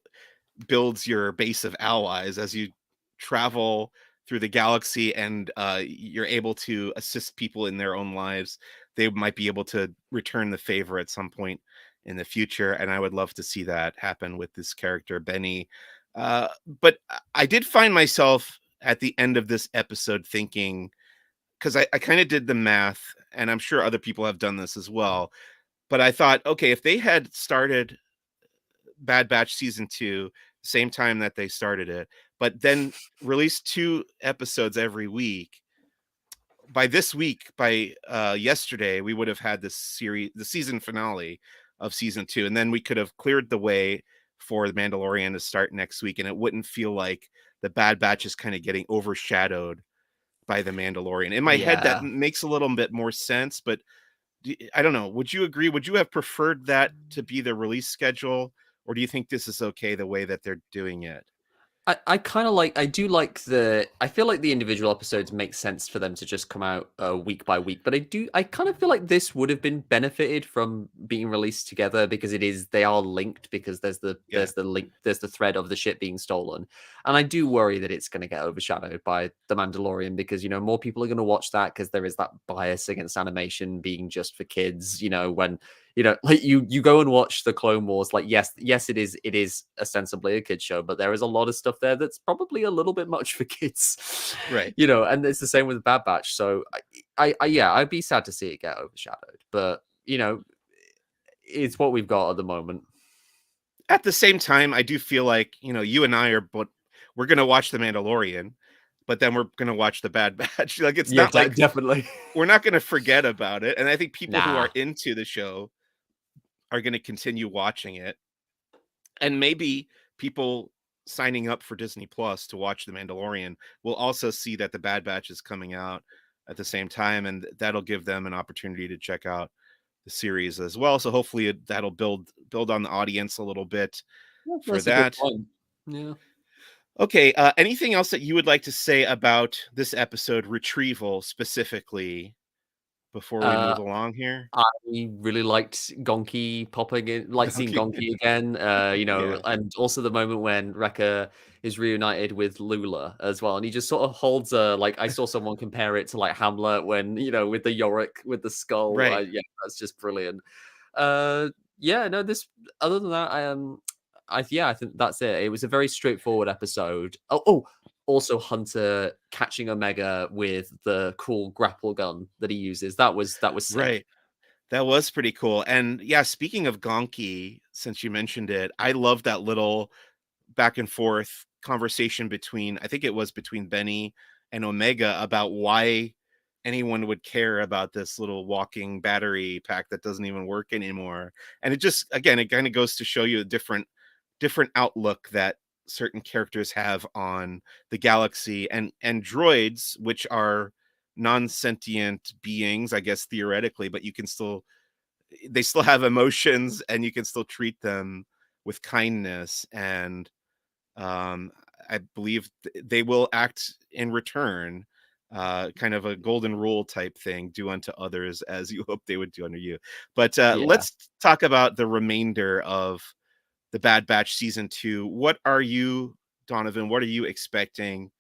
builds your base of allies as you travel through the galaxy, and you're able to assist people in their own lives. They might be able to return the favor at some point in the future, and I would love to see that happen with this character Benny. But I did find myself at the end of this episode thinking, because I kind of did the math, and I'm sure other people have done this as well, but I thought, okay, if they had started Bad Batch season 2 same time that they started it, but then released 2 episodes every week, by this week, by yesterday, we would have had the season finale of season 2, and then we could have cleared the way for the Mandalorian to start next week, and it wouldn't feel like the Bad Batch is kind of getting overshadowed by the Mandalorian. In my head, that Yeah. makes a little bit more sense, but I don't know. Would you agree? Would you have preferred that to be the release schedule, or do you think this is okay the way that they're doing it? I kind of I feel like the individual episodes make sense for them to just come out week by week, but I kind of feel like this would have been benefited from being released together because they are linked because Yeah. there's the thread of the ship being stolen. And I do worry that it's going to get overshadowed by The Mandalorian because more people are going to watch that because there is that bias against animation being just for kids, when like you go and watch the Clone Wars, like yes it is ostensibly a kid show, but there is a lot of stuff there that's probably a little bit much for kids. Right. And it's the same with Bad Batch. So yeah, I'd be sad to see it get overshadowed, but it's what we've got at the moment. At the same time, I do feel like, you and I are but we're gonna watch The Mandalorian, but then we're gonna watch The Bad Batch. Like, it's Yeah, not like definitely. we're not gonna forget about it. And I think people who are Nah. into the show are gonna continue watching it. And maybe people signing up for Disney Plus to watch The Mandalorian will also see that The Bad Batch is coming out at the same time, and that'll give them an opportunity to check out the series as well. So hopefully that'll build on the audience a little bit for That's a good that. point. Yeah. Okay, anything else that you would like to say about this episode, Retrieval, specifically, before we Uh move along here? I really liked Gonki popping in, like seeing Okay. Gonki again, Yeah. and also the moment when Wrecker is reunited with Lula as well. And he just sort of holds like I saw someone compare it to like Hamlet when, with the Yorick with the skull. Right. Yeah, that's just brilliant. Uh, yeah, no, other than that, I think that's it. It was a very straightforward episode. Also Hunter catching Omega with the cool grapple gun that he uses. That was sick. Right. That was pretty cool. And yeah, speaking of Gonki, since you mentioned it, I love that little back and forth conversation between, I think it was between Benny and Omega, about why anyone would care about this little walking battery pack that doesn't even work anymore. And it just, again, it kind of goes to show you a different outlook that certain characters have on the galaxy, and droids, which are non-sentient beings, I guess, theoretically, but they still have emotions, and you can still treat them with kindness, and um, I believe they will act in return, kind of a golden rule type thing: do unto others as you hope they would do unto you. But Yeah. let's talk about the remainder of the Bad Batch season 2. What are you, Donovan? What are you expecting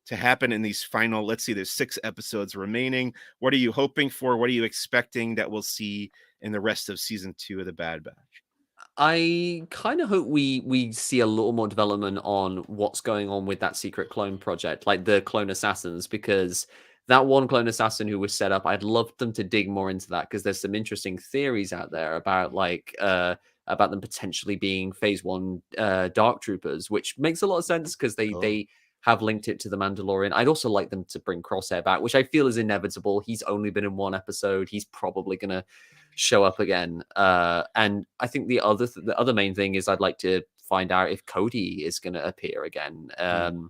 to happen in these final? Let's see, there's 6 episodes remaining. What are you hoping for? What are you expecting that we'll see in the rest of season 2 of the Bad Batch? I kind of hope we see a little more development on what's going on with that secret clone project, like the clone assassins, because that one clone assassin who was set up, I'd love them to dig more into that because there's some interesting theories out there about them potentially being phase one dark troopers, which makes a lot of sense because Oh, they have linked it to the Mandalorian. I'd also like them to bring Crosshair back, which I feel is inevitable. He's only been in one episode. He's probably gonna show up again. And I think the other main thing is I'd like to find out if Cody is going to appear again. hmm,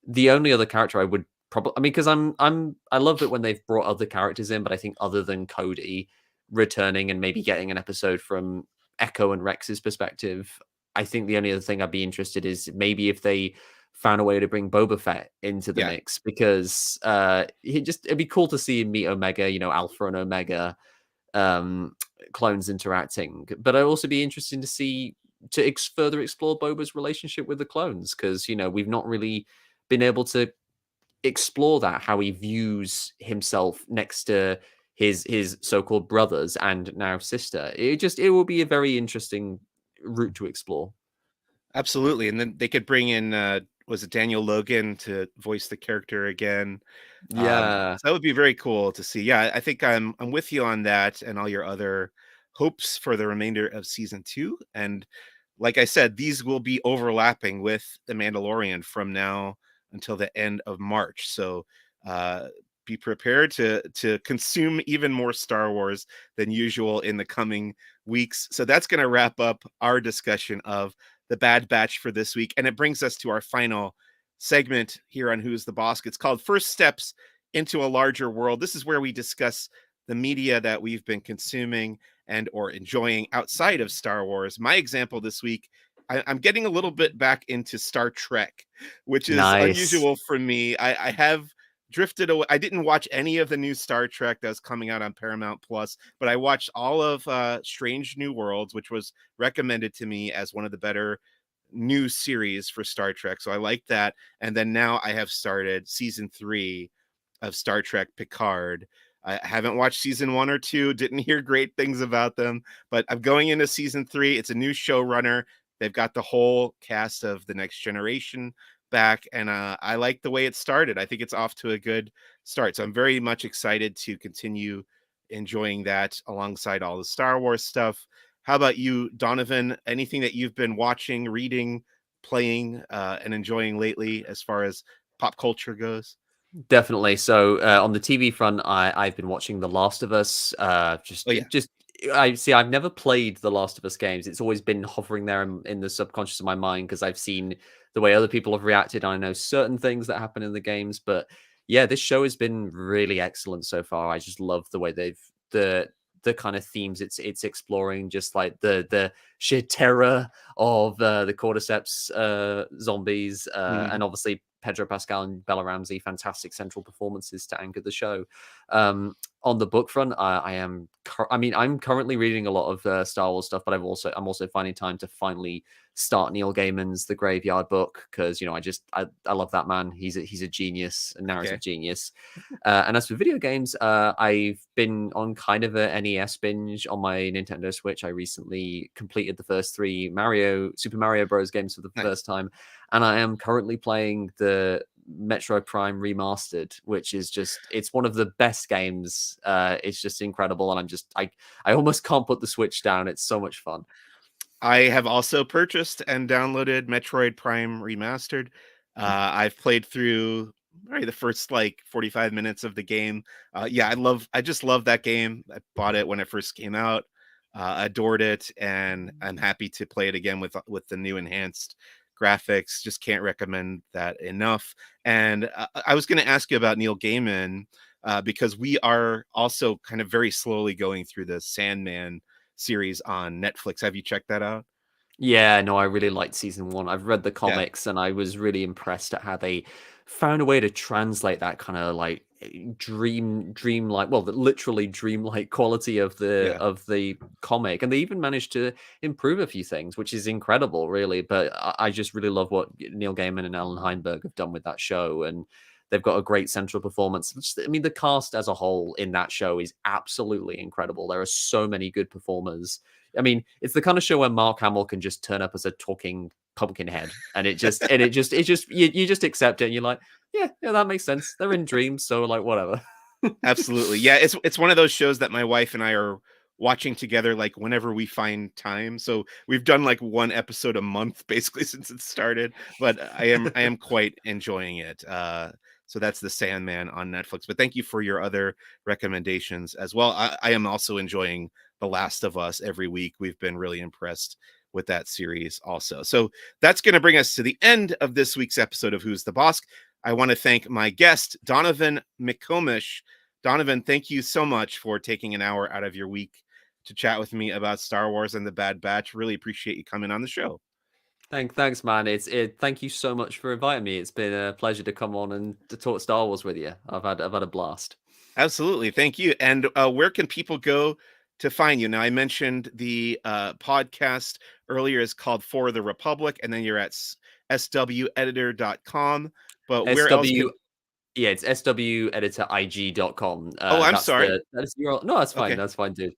The only other character I would probably, I mean, because I love it when they've brought other characters in, but I think other than Cody returning and maybe getting an episode from Echo and Rex's perspective, I think the only other thing I'd be interested is maybe if they found a way to bring Boba Fett into the yeah, mix because it'd be cool to see him meet Omega, Alpha and Omega um, clones interacting. But I'd also be interested to see further explore Boba's relationship with the clones because we've not really been able to explore that how he views himself next to his so-called brothers and now sister. It will be a very interesting route to explore. absolutely. And then they could bring in, was it Daniel Logan to voice the character again? Yeah, So that would be very cool to see. Yeah, I think I'm with you on that and all your other hopes for the remainder of season 2. And like I said, these will be overlapping with the Mandalorian from now until the end of March. So uh, be prepared to consume even more Star Wars than usual in the coming weeks. So that's going to wrap up our discussion of the Bad Batch for this week, and it brings us to our final segment here on Who's the Boss. It's called First Steps into a Larger World. This is where we discuss the media that we've been consuming and or enjoying outside of Star Wars. My example this week, I'm getting a little bit back into Star Trek, which is nice. unusual for me. I have drifted away. I didn't watch any of the new Star Trek that was coming out on Paramount Plus, but I watched all of Strange New Worlds, which was recommended to me as one of the better new series for Star Trek. So I like that. And then now I have started season 3 of Star Trek Picard. I haven't watched season 1 or 2, didn't hear great things about them, but I'm going into season 3. It's a new showrunner. They've got the whole cast of The Next Generation back, and I like the way it started. I think it's off to a good start. So I'm very much excited to continue enjoying that alongside all the Star Wars stuff. How about you, Donovan? Anything that you've been watching, reading, playing, and enjoying lately as far as pop culture goes? Definitely. So on the TV front, I've been watching The Last of Us. Oh yeah. Just I see. I've never played The Last of Us games. It's always been hovering there in the subconscious of my mind because I've seen the way other people have reacted. I know certain things that happen in the games, but yeah, this show has been really excellent so far. I just love the way the kind of themes it's exploring, just like the sheer terror of the cordyceps zombies, and Mhm. obviously Pedro Pascal and Bella Ramsey, fantastic central performances to anchor the show. On the book front, I'm currently reading a lot of Star Wars stuff, but I'm also finding time to finally start Neil Gaiman's The Graveyard Book because I love that man. He's a genius, a narrative Okay. genius. And as for video games, I've been on kind of a NES binge on my Nintendo Switch. I recently completed the first 3 Super Mario Bros. Games for the Nice. first time, and I am currently playing the Metro Prime Remastered, which is it's one of the best games. It's just incredible, and I almost can't put the Switch down. It's so much fun. I have also purchased and downloaded Metroid Prime Remastered. I've played through probably the first like 45 minutes of the game. Yeah, I just love that game. I bought it when it first came out, adored it, and I'm happy to play it again with the new enhanced graphics. Just can't recommend that enough. And I was going to ask you about Neil Gaiman because we are also kind of very slowly going through the Sandman series on Netflix. Have you checked that out? Yeah, no, I really liked season one. I've read the Yeah, comics and I was really impressed at how they found a way to translate that kind of like dreamlike, well, the literally dreamlike quality yeah. of the comic. And they even managed to improve a few things, which is incredible, really. But I just really love what Neil Gaiman and Alan Heinberg have done with that show. And they've got a great central performance. I mean, the cast as a whole in that show is absolutely incredible. There are so many good performers. I mean, it's the kind of show where Mark Hamill can just turn up as a talking pumpkin head, and it just you just accept it, and you're like, yeah, that makes sense. They're in dreams, so like whatever. Absolutely. Yeah, it's one of those shows that my wife and I are watching together like whenever we find time. So we've done like one episode a month basically since it started, but I am quite enjoying it. So that's The Sandman on Netflix. But thank you for your other recommendations as well. I am also enjoying The Last of Us every week. We've been really impressed with that series also. So that's going to bring us to the end of this week's episode of Who's the Boss. I want to thank my guest, Donovan McComish. Donovan, thank you so much for taking an hour out of your week to chat with me about Star Wars and the Bad Batch. Really appreciate you coming on the show. Thanks, man. Thank you so much for inviting me. It's been a pleasure to come on and to talk Star Wars with you. I've had a blast. Absolutely. Thank you. And where can people go to find you? Now, I mentioned the podcast earlier is called For the Republic, and then you're at sweditor.com. But where else SW can. Yeah, it's sweditor.ig.com. Oh, I'm sorry. That's your no, that's fine. Okay. That's fine, dude.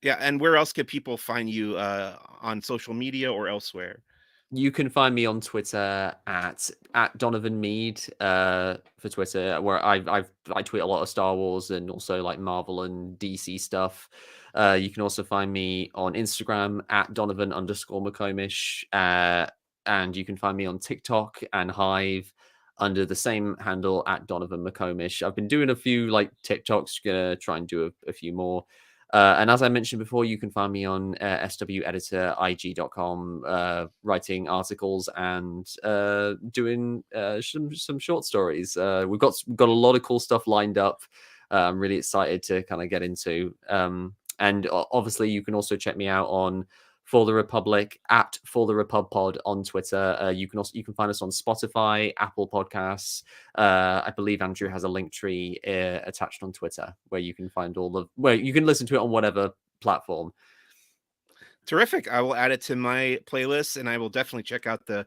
Yeah. And where else can people find you on social media or elsewhere? You can find me on Twitter at Donovan Mead for Twitter, where I tweet a lot of Star Wars and also like Marvel and DC stuff. You can also find me on Instagram at Donovan_McComish, and you can find me on TikTok and Hive under the same handle at Donovan McComish. I've been doing a few like TikToks, gonna try and do a few more. And as I mentioned before, you can find me on sweditor.ig.com, writing articles and doing some short stories. We've got a lot of cool stuff lined up. I'm really excited to kind of get into. And obviously, you can also check me out on For the Republic at For the Repub Pod on Twitter. You can find us on Spotify, Apple Podcasts. I believe Andrew has a link tree attached on Twitter where you can find where you can listen to it on whatever platform. Terrific. I will add it to my playlist, and I will definitely check out the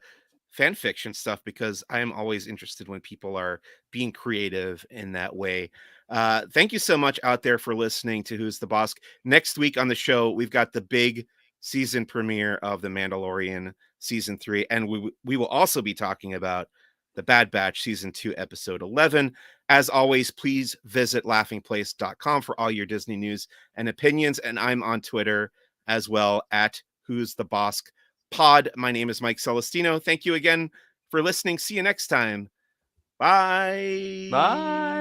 fan fiction stuff because I am always interested when people are being creative in that way. Thank you so much out there for listening to Who's the Boss. Next week on the show, we've got the big season premiere of The Mandalorian season 3, and we will also be talking about The Bad Batch season 2, episode 11. As always, please visit laughingplace.com for all your Disney news and opinions, and I'm on Twitter as well at Who's the Bossk Pod. My name is Mike Celestino. Thank you again for listening. See you next time. Bye. Bye.